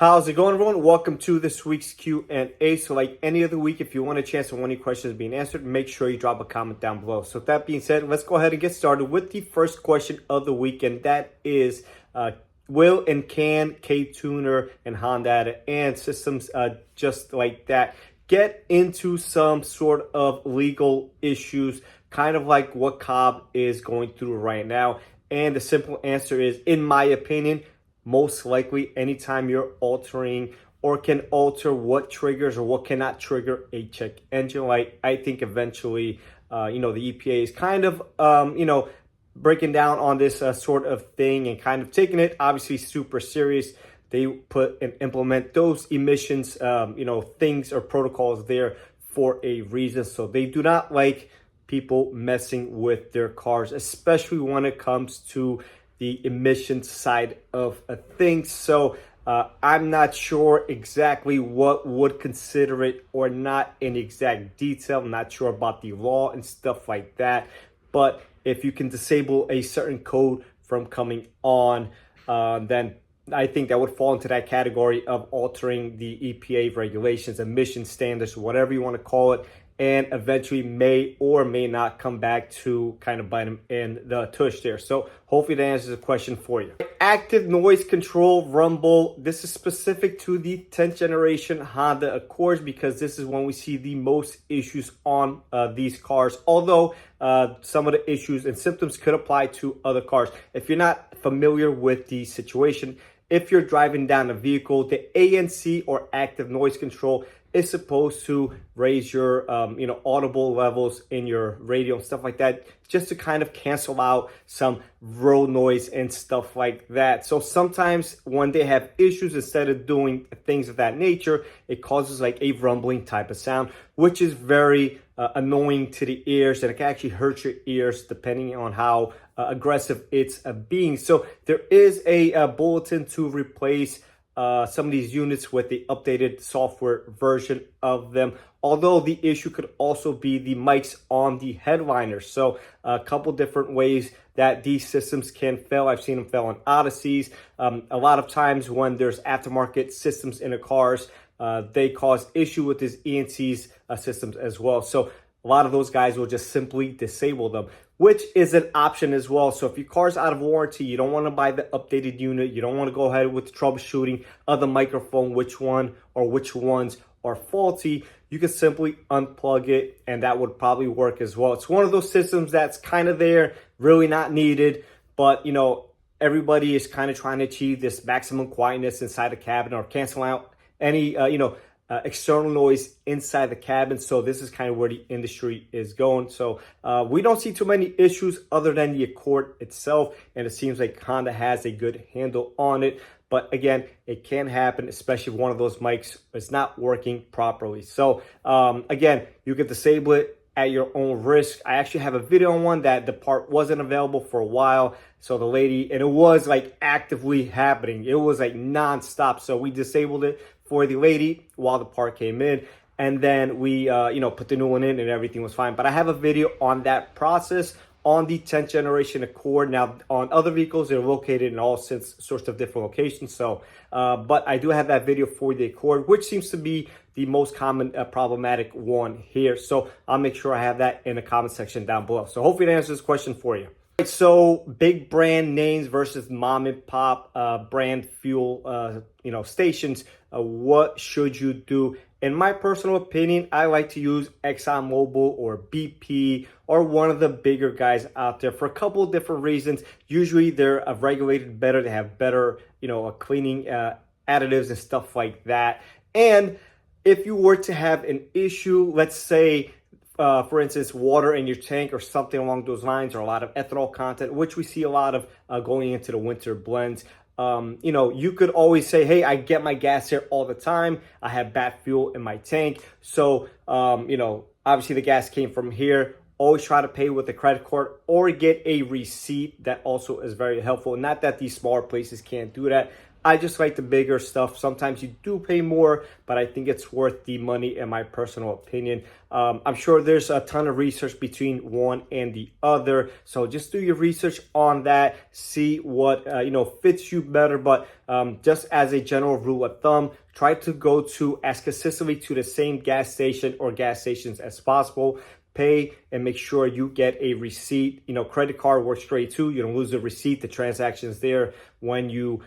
How's it going, everyone? Welcome to this week's Q&A. So like any other week, if you want a chance on one of your questions being answered, make sure you drop a comment down below. So with that being said, let's go ahead and get started with the first question of the week. And that is, will and can K-Tuner and Honda and systems just like that get into some sort of legal issues, kind of like what Cobb is going through right now? And the simple answer is, in my opinion, most likely anytime you're altering or can alter what triggers or what cannot trigger a check engine light, I think eventually, the EPA is kind of, breaking down on this sort of thing and kind of taking it obviously super serious. They put and implement those emissions, things or protocols there for a reason. So they do not like people messing with their cars, especially when it comes to the emissions side of a thing. So I'm not sure exactly what would consider it or not in exact detail. I'm not sure about the law and stuff like that. But if you can disable a certain code from coming on, then I think that would fall into that category of altering the EPA regulations, emission standards, whatever you want to call it, and eventually may or may not come back to kind of bite them in the tush there. So hopefully that answers the question for you. Active noise control rumble. This is specific to the 10th generation Honda Accords because this is when we see the most issues on these cars. Although some of the issues and symptoms could apply to other cars. If you're not familiar with the situation, if you're driving down a vehicle, the ANC or active noise control is supposed to raise your, audible levels in your radio and stuff like that, just to kind of cancel out some road noise and stuff like that. So sometimes when they have issues, instead of doing things of that nature, it causes like a rumbling type of sound, which is very annoying to the ears, and it can actually hurt your ears depending on how aggressive it's being. So there is a bulletin to replace some of these units with the updated software version of them. Although the issue could also be the mics on the headliners. So a couple different ways that these systems can fail. I've seen them fail on Odysseys. A lot of times when there's aftermarket systems in the cars, they cause issue with these ENC's systems as well. So a lot of those guys will just simply disable them, which is an option as well. So if your car's out of warranty, you don't want to buy the updated unit, you don't want to go ahead with troubleshooting of the microphone, which one or which ones are faulty, you can simply unplug it and that would probably work as well. It's one of those systems that's kind of there, really not needed, but everybody is kind of trying to achieve this maximum quietness inside the cabin or cancel out any, external noise inside the cabin. So this is kind of where the industry is going. So we don't see too many issues other than the Accord itself, and it seems like Honda has a good handle on it. But again, it can happen, especially if one of those mics is not working properly. So again, you can disable it at your own risk. I actually have a video on one that the part wasn't available for a while. So the lady, and it was like actively happening. It was like nonstop. So we disabled it for the lady while the part came in. And then we, put the new one in and everything was fine. But I have a video on that process on the 10th generation Accord. Now, on other vehicles, they're located in all sorts of different locations. So, but I do have that video for the Accord, which seems to be the most common problematic one here. So I'll make sure I have that in the comment section down below. So hopefully that answers this question for you. So big brand names versus mom and pop brand fuel, stations. What should you do? In my personal opinion, I like to use ExxonMobil or BP or one of the bigger guys out there for a couple of different reasons. Usually they're regulated better. They have better, cleaning additives and stuff like that. And if you were to have an issue, let's say, for instance, water in your tank or something along those lines, or a lot of ethanol content, which we see a lot of going into the winter blends. You could always say, hey, I get my gas here all the time. I have bad fuel in my tank. So, obviously the gas came from here. Always try to pay with a credit card or get a receipt. That also is very helpful. Not that these smaller places can't do that. I just like the bigger stuff. Sometimes you do pay more, but I think it's worth the money in my personal opinion. I'm sure there's a ton of research between one and the other. So just do your research on that. See what, fits you better. But just as a general rule of thumb, try to go to as consistently to the same gas station or gas stations as possible. Pay and make sure you get a receipt. Credit card works great too. You don't lose the receipt. The transaction's there when you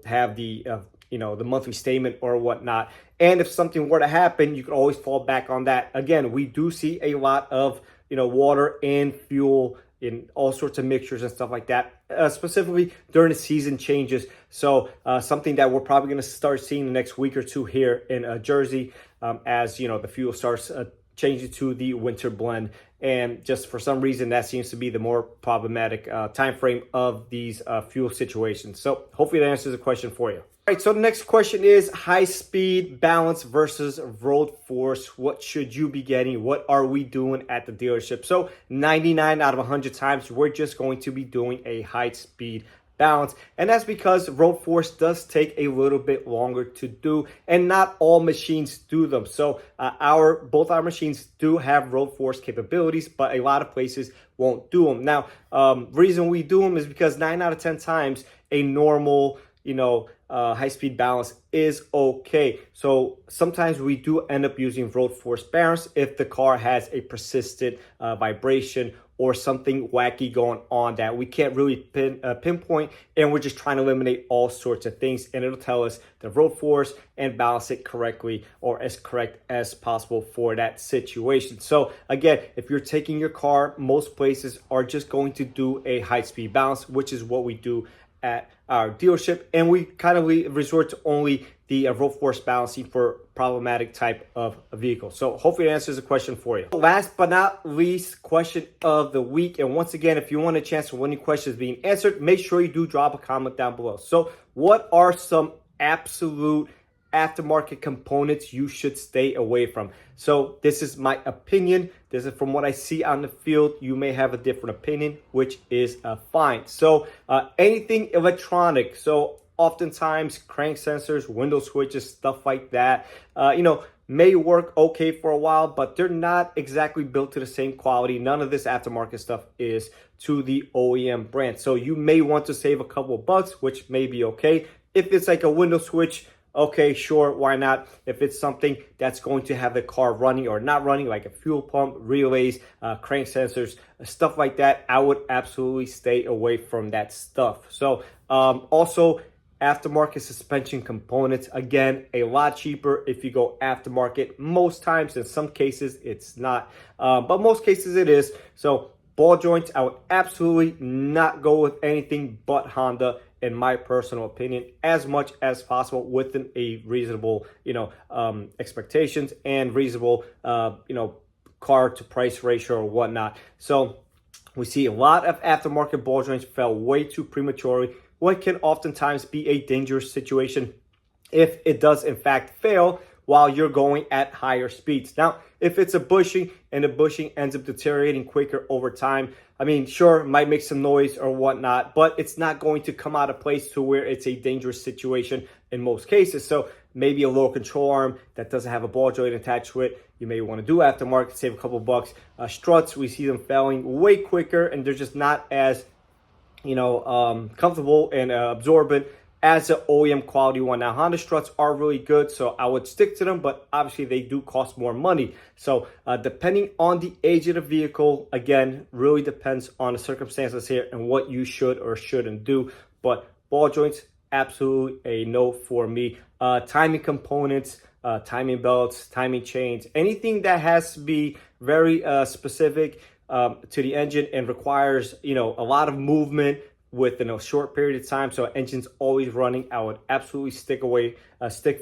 have the the monthly statement or whatnot. And if something were to happen, you can always fall back on that. Again, we do see a lot of water and fuel in all sorts of mixtures and stuff like that, specifically during the season changes. So something that we're probably going to start seeing the next week or two here in Jersey, as the fuel starts changing to the winter blend. And just for some reason, that seems to be the more problematic time frame of these fuel situations. So hopefully that answers the question for you. All right, so the next question is high speed balance versus road force. What should you be getting? What are we doing at the dealership? So 99 out of 100 times, we're just going to be doing a high speed balance, and that's because road force does take a little bit longer to do, and not all machines do them. So both our machines do have road force capabilities, but a lot of places won't do them. Now, reason we do them is because 9 out of 10 times a normal high-speed balance is okay. So sometimes we do end up using road force balance if the car has a persistent vibration or something wacky going on that we can't really pinpoint, and we're just trying to eliminate all sorts of things, and it'll tell us the road force and balance it correctly or as correct as possible for that situation. So again, if you're taking your car, most places are just going to do a high-speed balance, which is what we do at our dealership, and we kind of resort to only the road force balancing for problematic type of a vehicle. So hopefully it answers the question for you. Last but not least, question of the week. And once again, if you want a chance to win any questions being answered, make sure you do drop a comment down below. So what are some absolute aftermarket components you should stay away from? So this is my opinion. This is from what I see on the field. You may have a different opinion, which is fine. So anything electronic. So oftentimes crank sensors, window switches, stuff like that, may work okay for a while, but they're not exactly built to the same quality. None of this aftermarket stuff is to the OEM brand. So you may want to save a couple of bucks, which may be okay. If it's like a window switch, okay, sure, why not? If it's something that's going to have the car running or not running, like a fuel pump, relays, crank sensors, stuff like that, I would absolutely stay away from that stuff. So also, aftermarket suspension components, again, a lot cheaper if you go aftermarket. Most times, in some cases, it's not, but most cases it is. So ball joints, I would absolutely not go with anything but Honda, in my personal opinion, as much as possible within a reasonable, expectations and reasonable, car to price ratio or whatnot. So we see a lot of aftermarket ball joints fail way too prematurely, what can oftentimes be a dangerous situation if it does in fact fail while you're going at higher speeds. Now, if it's a bushing and the bushing ends up deteriorating quicker over time, I mean, sure, it might make some noise or whatnot, but it's not going to come out of place to where it's a dangerous situation in most cases. So maybe a lower control arm that doesn't have a ball joint attached to it, you may want to do aftermarket, save a couple bucks. Struts, we see them failing way quicker, and they're just not as comfortable and absorbent as an OEM quality one. Now, Honda struts are really good, so I would stick to them, but obviously they do cost more money. So depending on the age of the vehicle, again, really depends on the circumstances here and what you should or shouldn't do. But ball joints, absolutely a no for me. Timing components, timing belts, timing chains, anything that has to be very specific to the engine and requires, a lot of movement within a short period of time, so engine's always running, I would absolutely stick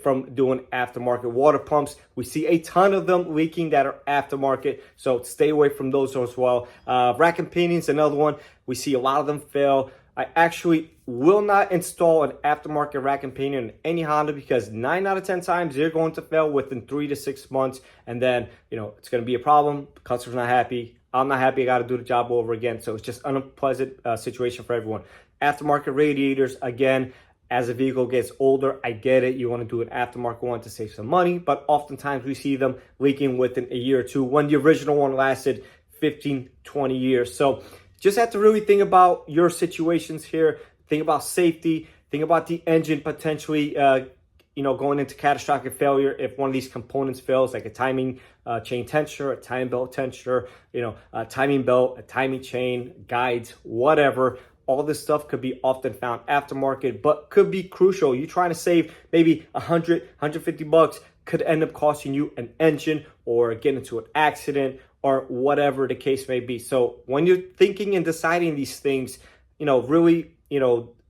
from doing aftermarket. Water pumps, we see a ton of them leaking that are aftermarket, so stay away from those as well. Rack and pinions, another one, we see a lot of them fail. I actually will not install an aftermarket rack and pinion in any Honda because 9 out of 10 times they're going to fail within 3 to 6 months, and then it's going to be a problem. The customer's not happy. I'm not happy. I got to do the job over again. So it's just an unpleasant situation for everyone. Aftermarket radiators, again, As the vehicle gets older, I get it. You want to do an aftermarket one to save some money, but oftentimes we see them leaking within a year or two when the original one lasted 15, 20 years. So just have to really think about your situations here. Think about safety. Think about the engine potentially, going into catastrophic failure if one of these components fails, like a timing chain tensioner, a timing belt tensioner, a timing belt, a timing chain, guides, whatever. All this stuff could be often found aftermarket, but could be crucial. You trying to save maybe $100, $150 could end up costing you an engine or get into an accident or whatever the case may be. So when you're thinking and deciding these things, really,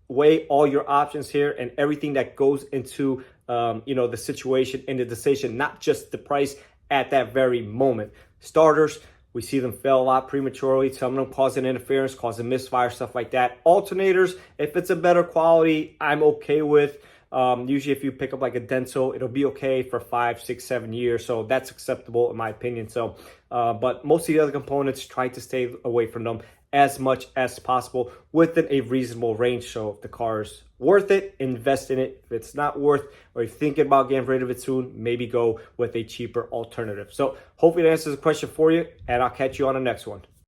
weigh all your options here and everything that goes into, the situation and the decision, not just the price at that very moment. Starters, we see them fail a lot prematurely. Some of them causing interference, causing misfire, stuff like that. Alternators, if it's a better quality, I'm okay with. Usually if you pick up like a Denso, it'll be okay for 5, 6, 7 years. So that's acceptable in my opinion. So, but most of the other components, try to stay away from them as much as possible within a reasonable range. So if the car is worth it, invest in it. If it's not worth, or you're thinking about getting rid of it soon, maybe go with a cheaper alternative. So hopefully that answers the question for you, and I'll catch you on the next one.